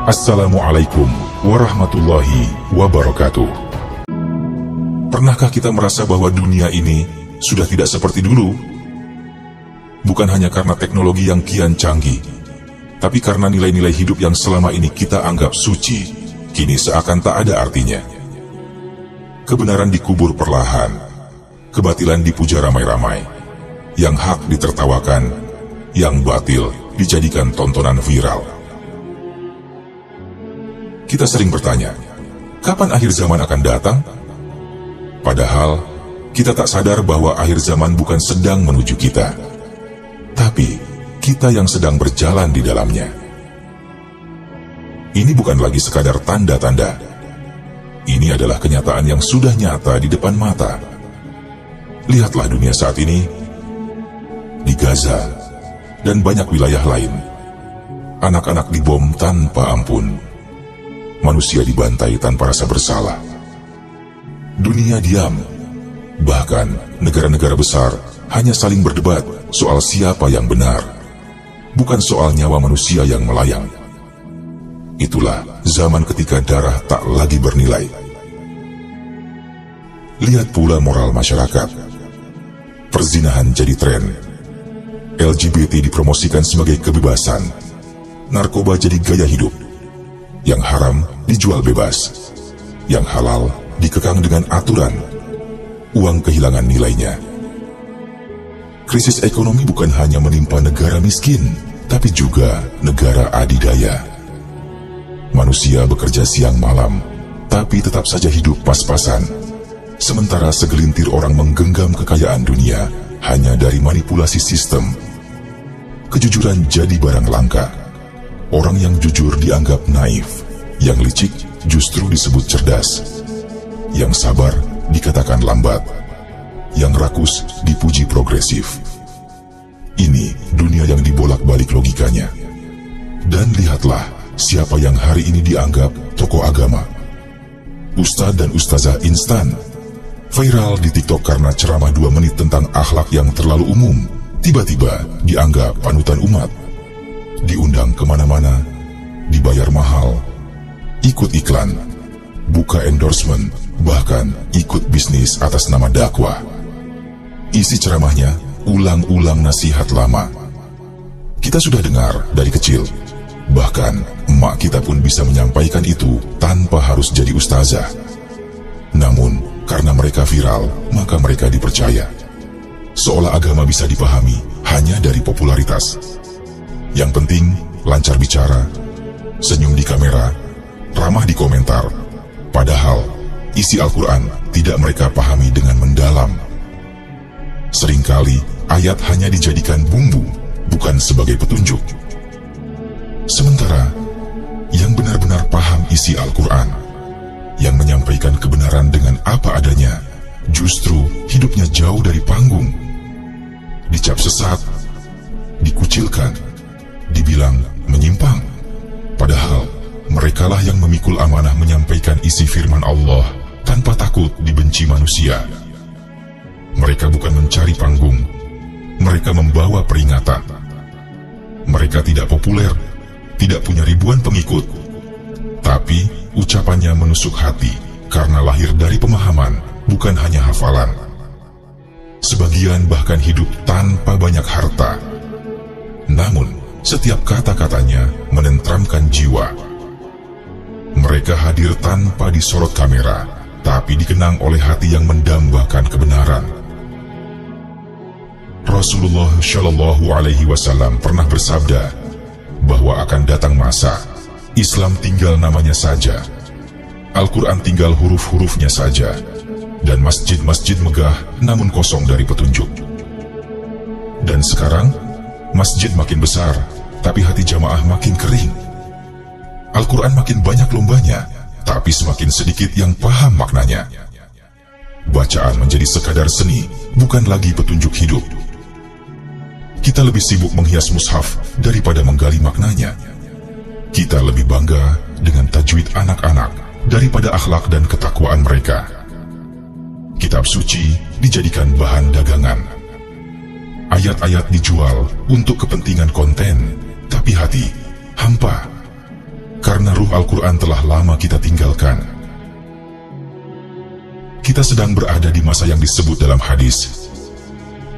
Assalamualaikum warahmatullahi wabarakatuh. Pernahkah kita merasa bahwa dunia ini sudah tidak seperti dulu? Bukan hanya karena teknologi yang kian canggih, tapi karena nilai-nilai hidup yang selama ini kita anggap suci, kini seakan tak ada artinya. Kebenaran dikubur perlahan, kebatilan dipuja ramai-ramai, yang hak ditertawakan, yang batil dijadikan tontonan viral. Kita sering bertanya, kapan akhir zaman akan datang? Padahal, kita tak sadar bahwa akhir zaman bukan sedang menuju kita, tapi kita yang sedang berjalan di dalamnya. Ini bukan lagi sekadar tanda-tanda. Ini adalah kenyataan yang sudah nyata di depan mata. Lihatlah dunia saat ini, di Gaza, dan banyak wilayah lain. Anak-anak dibom tanpa ampun. Manusia dibantai tanpa rasa bersalah. Dunia diam. Bahkan negara-negara besar hanya saling berdebat soal siapa yang benar, bukan soal nyawa manusia yang melayang. Itulah zaman ketika darah tak lagi bernilai. Lihat pula moral masyarakat. Perzinahan jadi tren. LGBT dipromosikan sebagai kebebasan. Narkoba jadi gaya hidup. Yang haram dijual bebas, yang halal dikekang dengan aturan. Uang kehilangan nilainya. Krisis ekonomi bukan hanya menimpa negara miskin, tapi juga negara adidaya. Manusia bekerja siang malam, tapi tetap saja hidup pas-pasan. Sementara segelintir orang menggenggam kekayaan dunia hanya dari manipulasi sistem. Kejujuran jadi barang langka. Orang yang jujur dianggap naif, yang licik justru disebut cerdas, yang sabar dikatakan lambat, yang rakus dipuji progresif. Ini dunia yang dibolak-balik logikanya. Dan lihatlah siapa yang hari ini dianggap tokoh agama. Ustadz dan ustazah instan, viral di TikTok karena ceramah 2 menit tentang akhlak yang terlalu umum, tiba-tiba dianggap panutan umat. Diundang kemana-mana, dibayar mahal, ikut iklan, buka endorsement, bahkan ikut bisnis atas nama dakwah. Isi ceramahnya ulang-ulang nasihat lama. Kita sudah dengar dari kecil, bahkan emak kita pun bisa menyampaikan itu tanpa harus jadi ustazah. Namun, karena mereka viral, maka mereka dipercaya. Seolah agama bisa dipahami hanya dari popularitas. Yang penting, lancar bicara, senyum di kamera, ramah di komentar. Padahal, isi Al-Quran tidak mereka pahami dengan mendalam. Seringkali, ayat hanya dijadikan bumbu, bukan sebagai petunjuk. Sementara, yang benar-benar paham isi Al-Quran, yang menyampaikan kebenaran dengan apa adanya, justru hidupnya jauh dari panggung. Dicap sesat, dikucilkan, dibilang menyimpang. Padahal merekalah yang memikul amanah menyampaikan isi firman Allah tanpa takut dibenci manusia. Mereka bukan mencari panggung, mereka membawa peringatan. Mereka tidak populer, tidak punya ribuan pengikut, tapi ucapannya menusuk hati karena lahir dari pemahaman, bukan hanya hafalan. Sebagian bahkan hidup tanpa banyak harta, namun setiap kata-katanya menenteramkan jiwa. Mereka hadir tanpa disorot kamera, tapi dikenang oleh hati yang mendambakan kebenaran. Rasulullah Shallallahu Alaihi Wasallam pernah bersabda bahwa akan datang masa Islam tinggal namanya saja, Al-Quran tinggal huruf-hurufnya saja, dan masjid-masjid megah namun kosong dari petunjuk. Dan sekarang, masjid makin besar, tapi hati jamaah makin kering. Al-Quran makin banyak lombanya, tapi semakin sedikit yang paham maknanya. Bacaan menjadi sekadar seni, bukan lagi petunjuk hidup. Kita lebih sibuk menghias mushaf daripada menggali maknanya. Kita lebih bangga dengan tajwid anak-anak daripada akhlak dan ketakwaan mereka. Kitab suci dijadikan bahan dagangan. Ayat-ayat dijual untuk kepentingan konten, tapi hati hampa. Karena ruh Al-Quran telah lama kita tinggalkan. Kita sedang berada di masa yang disebut dalam hadis,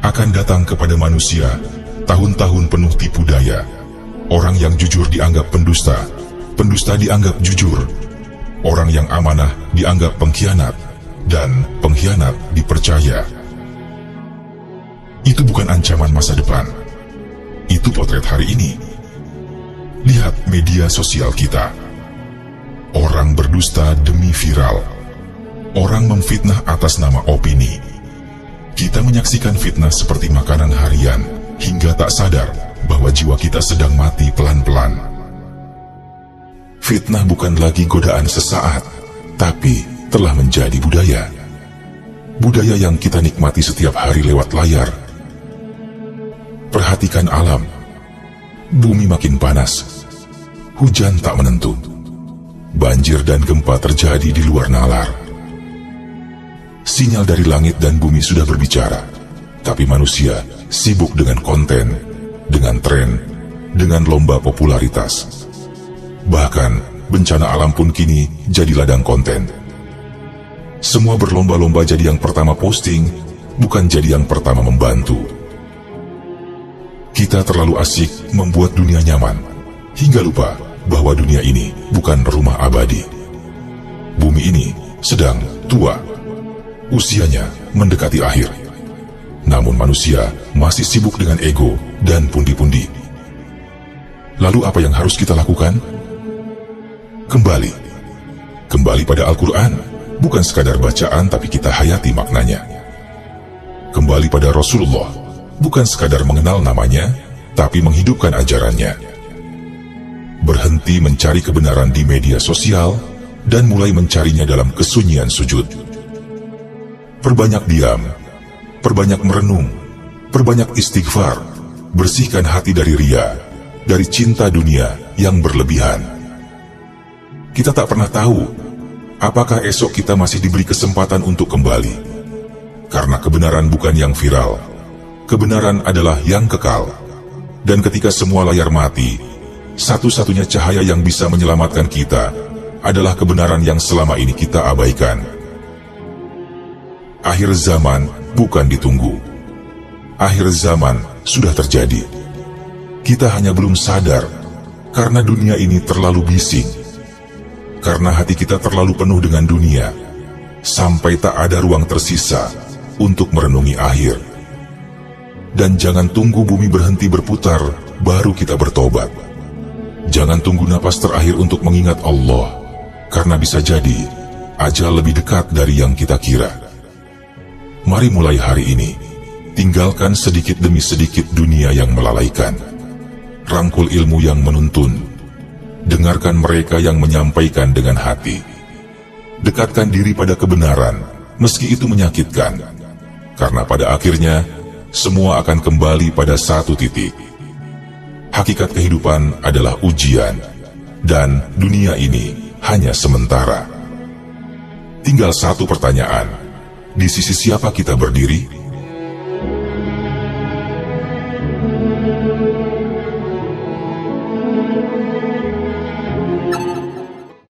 akan datang kepada manusia tahun-tahun penuh tipu daya. Orang yang jujur dianggap pendusta, pendusta dianggap jujur. Orang yang amanah dianggap pengkhianat, dan pengkhianat dipercaya. Itu bukan ancaman masa depan. Itu potret hari ini. Lihat media sosial kita. Orang berdusta demi viral. Orang memfitnah atas nama opini. Kita menyaksikan fitnah seperti makanan harian, hingga tak sadar bahwa jiwa kita sedang mati pelan-pelan. Fitnah bukan lagi godaan sesaat, tapi telah menjadi budaya. Budaya yang kita nikmati setiap hari lewat layar. Perhatikan alam. Bumi makin panas. Hujan tak menentu. Banjir dan gempa terjadi di luar nalar. Sinyal dari langit dan bumi sudah berbicara, tapi manusia sibuk dengan konten, dengan tren, dengan lomba popularitas. Bahkan, bencana alam pun kini jadi ladang konten. Semua berlomba-lomba jadi yang pertama posting, bukan jadi yang pertama membantu. Kita terlalu asik membuat dunia nyaman, hingga lupa bahwa dunia ini bukan rumah abadi. Bumi ini sedang tua, usianya mendekati akhir. Namun manusia masih sibuk dengan ego dan pundi-pundi. Lalu apa yang harus kita lakukan? Kembali pada Al-Quran, bukan sekadar bacaan tapi kita hayati maknanya. Kembali pada Rasulullah, bukan sekadar mengenal namanya, tapi menghidupkan ajarannya. Berhenti mencari kebenaran di media sosial, dan mulai mencarinya dalam kesunyian sujud. Perbanyak diam, perbanyak merenung, perbanyak istighfar, bersihkan hati dari ria, dari cinta dunia yang berlebihan. Kita tak pernah tahu, apakah esok kita masih diberi kesempatan untuk kembali. Karena kebenaran bukan yang viral, kebenaran adalah yang kekal. Dan ketika semua layar mati, satu-satunya cahaya yang bisa menyelamatkan kita adalah kebenaran yang selama ini kita abaikan. Akhir zaman bukan ditunggu. Akhir zaman sudah terjadi. Kita hanya belum sadar, karena dunia ini terlalu bising. Karena hati kita terlalu penuh dengan dunia, sampai tak ada ruang tersisa untuk merenungi akhir. Dan jangan tunggu bumi berhenti berputar, baru kita bertobat. Jangan tunggu napas terakhir untuk mengingat Allah, karena bisa jadi ajal lebih dekat dari yang kita kira. Mari mulai hari ini, tinggalkan sedikit demi sedikit dunia yang melalaikan. Rangkul ilmu yang menuntun. Dengarkan mereka yang menyampaikan dengan hati. Dekatkan diri pada kebenaran, meski itu menyakitkan. Karena pada akhirnya, semua akan kembali pada satu titik. Hakikat kehidupan adalah ujian, dan dunia ini hanya sementara. Tinggal satu pertanyaan, di sisi siapa kita berdiri?